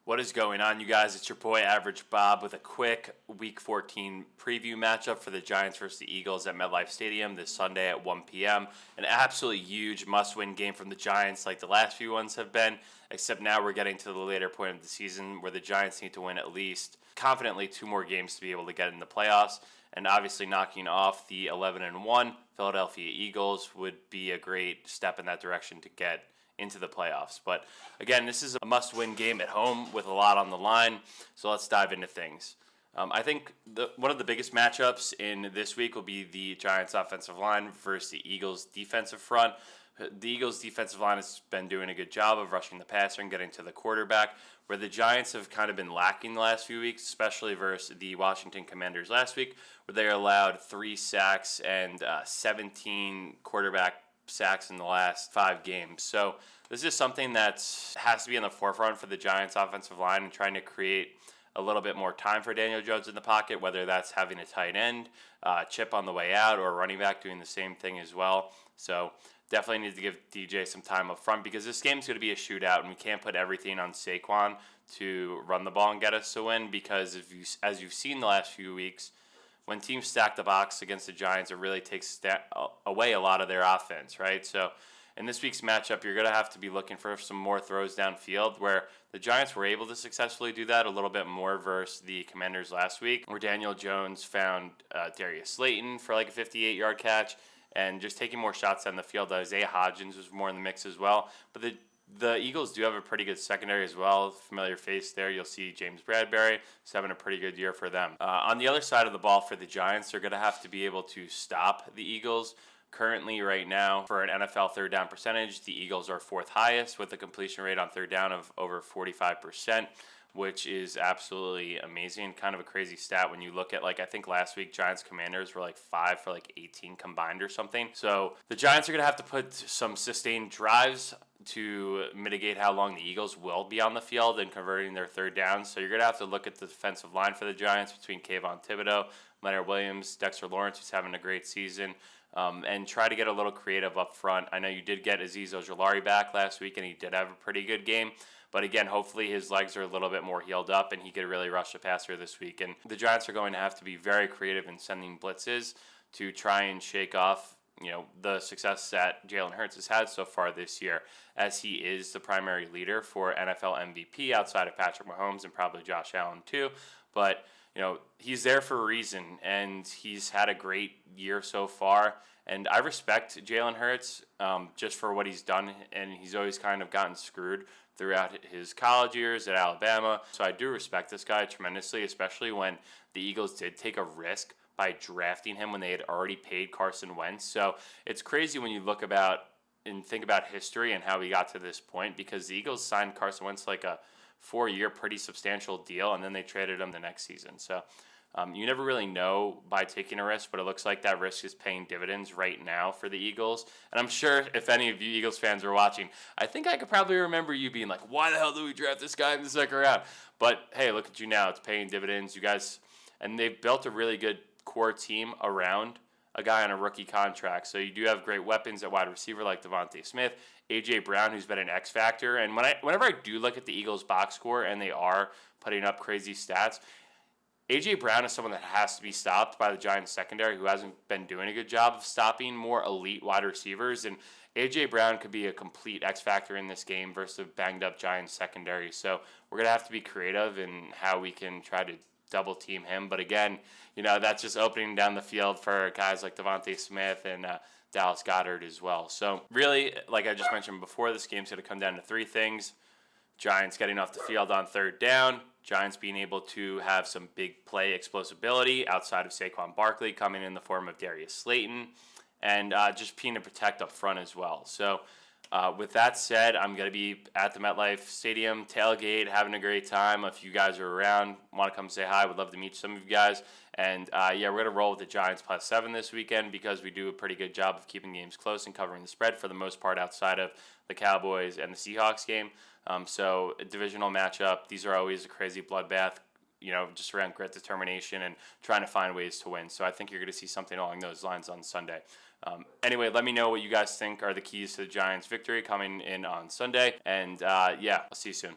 What is going on, you guys? It's your boy Average Bob with a quick Week 14 preview matchup for the Giants versus the Eagles at MetLife Stadium this Sunday at 1 p.m. An absolutely huge must-win game from the Giants like the last few ones have been, except now we're getting to the later point of the season where the Giants need to win at least confidently 2 more games to be able to get in the playoffs. And obviously knocking off the 11-1 Philadelphia Eagles would be a great step in that direction to get into the playoffs. But again, this is a must-win game at home with a lot on the line. So let's dive into things. I think one of the biggest matchups in this week will be the Giants offensive line versus the Eagles defensive front. The Eagles defensive line has been doing a good job of rushing the passer and getting to the quarterback, where the Giants have kind of been lacking the last few weeks, especially versus the Washington Commanders last week, where they allowed 3 sacks and 17 quarterback sacks in the last 5 games. So this is something that has to be in the forefront for the Giants offensive line and trying to create a little bit more time for Daniel Jones in the pocket, whether that's having a tight end, chip on the way out, or a running back doing the same thing as well. So definitely need to give DJ some time up front because this game's going to be a shootout and we can't put everything on Saquon to run the ball and get us to win because as you've seen the last few weeks, when teams stack the box against the Giants, it really takes away a lot of their offense, right? So in this week's matchup, you're going to have to be looking for some more throws downfield where the Giants were able to successfully do that a little bit more versus the Commanders last week, where Daniel Jones found Darius Slayton for like a 58-yard catch and just taking more shots down the field. Isaiah Hodgins was more in the mix as well. But the Eagles do have a pretty good secondary as well. Familiar face there. You'll see James Bradbury. He's having a pretty good year for them. On the other side of the ball for the Giants, they're going to have to be able to stop the Eagles. Currently, right now, for an NFL third down percentage, the Eagles are 4th highest with a completion rate on third down of over 45%, which is absolutely amazing. Kind of a crazy stat when you look at, I think last week, Giants Commanders were 5 for 18 combined or something. So the Giants are going to have to put some sustained drives to mitigate how long the Eagles will be on the field and converting their third downs. So you're going to have to look at the defensive line for the Giants between Kayvon Thibodeau, Leonard Williams, Dexter Lawrence, who's having a great season, and try to get a little creative up front. I know you did get Azeez Ojulari back last week, and he did have a pretty good game. But again, hopefully his legs are a little bit more healed up, and he could really rush the passer this week. And the Giants are going to have to be very creative in sending blitzes to try and shake off the success that Jalen Hurts has had so far this year, as he is the primary leader for NFL MVP outside of Patrick Mahomes and probably Josh Allen too. But he's there for a reason, and he's had a great year so far. And I respect Jalen Hurts just for what he's done, and he's always kind of gotten screwed throughout his college years at Alabama. So I do respect this guy tremendously, especially when the Eagles did take a risk by drafting him when they had already paid Carson Wentz. So it's crazy when you look about and think about history and how we got to this point, because the Eagles signed Carson Wentz like a 4-year pretty substantial deal, and then they traded him the next season. So you never really know by taking a risk, but it looks like that risk is paying dividends right now for the Eagles. And I'm sure if any of you Eagles fans are watching, I think I could probably remember you being like, why the hell do we draft this guy in the second round? But hey, look at you now. It's paying dividends. You guys, and they've built a really good core team around a guy on a rookie contract. So you do have great weapons at wide receiver like Devontae Smith, A.J. Brown, who's been an X factor. And whenever I do look at the Eagles box score and they are putting up crazy stats, A.J. Brown is someone that has to be stopped by the Giants secondary, who hasn't been doing a good job of stopping more elite wide receivers. And A.J. Brown could be a complete X factor in this game versus a banged up Giants secondary. So we're going to have to be creative in how we can try to double team him. But again, that's just opening down the field for guys like Devontae Smith and Dallas Goedert as well. So really, like I just mentioned before, this game's going to come down to 3 things. Giants getting off the field on third down, Giants being able to have some big play explosibility outside of Saquon Barkley coming in the form of Darius Slayton, and just being to protect up front as well. So with that said, I'm going to be at the MetLife Stadium tailgate, having a great time. If you guys are around, want to come say hi, would love to meet some of you guys. And we're going to roll with the Giants +7 this weekend because we do a pretty good job of keeping games close and covering the spread for the most part outside of the Cowboys and the Seahawks game. So a divisional matchup, these are always a crazy bloodbath, just around grit, determination, and trying to find ways to win. So I think you're going to see something along those lines on Sunday. Anyway, let me know what you guys think are the keys to the Giants' victory coming in on Sunday. And I'll see you soon.